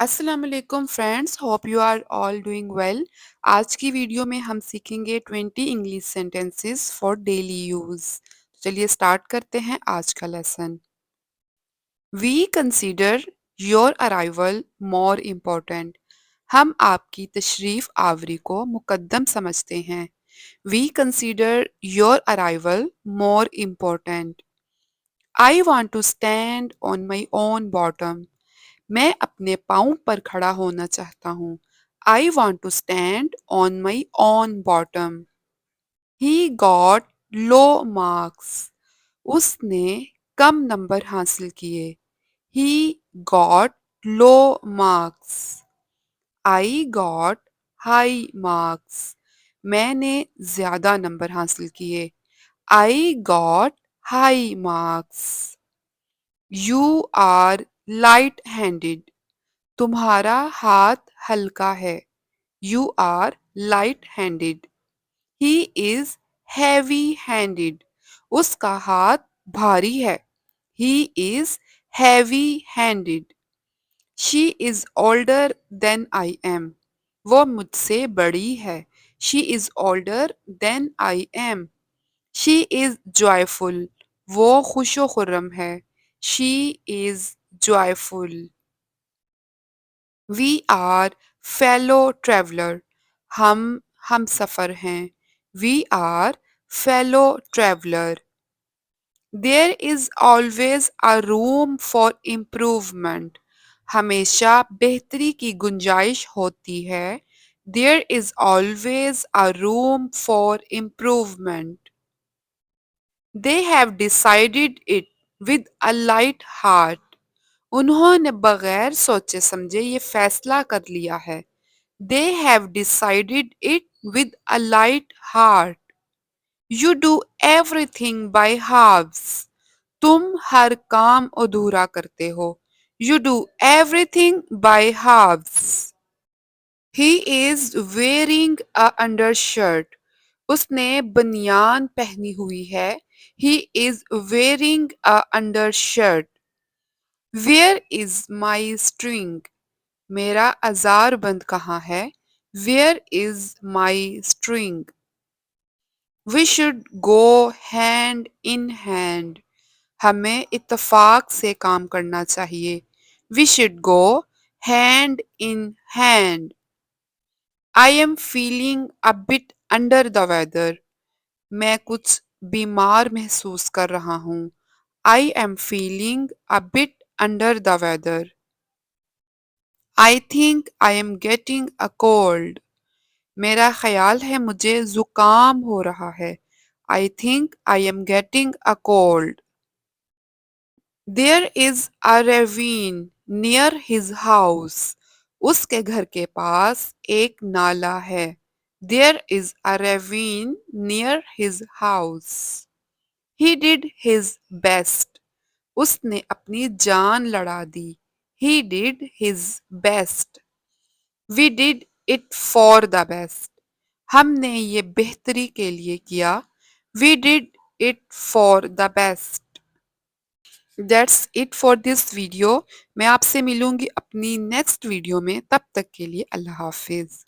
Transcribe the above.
अस्सलाम वालेकुम friends, hope you are all doing well. आज की वीडियो में हम सीखेंगे 20 English sentences for daily use. चलिए स्टार्ट करते हैं आज का lesson. We consider your arrival more important. हम आपकी तशरीफ आवरी को मुकद्दम समझते हैं। We consider your arrival more important. I want to stand on my own bottom. मैं अपने पाँव पर खड़ा होना चाहता हूँ। I want to stand on my own bottom. He got low marks. उसने कम नंबर हासिल किए। He got low marks. I got high marks. मैंने ज्यादा नंबर हासिल किए। I got high marks. You are light handed. तुम्हारा हाथ हल्का है। You are light handed. He is heavy handed. उसका हाथ भारी है। He is heavy handed. She is older than I am. वो मुझसे बड़ी है। She is older than I am. She is joyful. वो खुशो खुर्रम है। She is joyful. We are fellow traveller. हम हम सफ़र हैं। We are fellow traveller. There is always a room for improvement. हमेशा बेहतरी की गुंजाइश होती है। There is always a room for improvement. They have decided it with a light heart. उन्होंने बगैर सोचे समझे ये फैसला कर लिया है। They have decided it with a light heart. You do everything by halves. तुम हर काम अधूरा करते हो। You do everything by halves. He is wearing a undershirt. उसने बनियान पहनी हुई है। He is wearing a undershirt. Where is my string. मेरा अजार बंद कहाँ है। Where is my string. We should go hand in hand. हमें इत्तेफाक से काम करना चाहिए। We should go hand in hand. I am feeling a bit under the weather. मैं कुछ बीमार महसूस कर रहा हूँ। I am feeling a bit under the weather. I think I am getting a cold. मेरा ख्याल है मुझे जुकाम हो रहा है। I think I am getting a cold. There is a ravine near his house. उसके घर के पास एक नाला है। There is a ravine near his house. He did his best. उसने अपनी जान लड़ा दी। He did his best. We did it for the best. हमने ये बेहतरी के लिए किया। We did it for the best. That's it for this video. मैं आपसे मिलूंगी अपनी नेक्स्ट वीडियो में। तब तक के लिए अल्लाह हाफिज।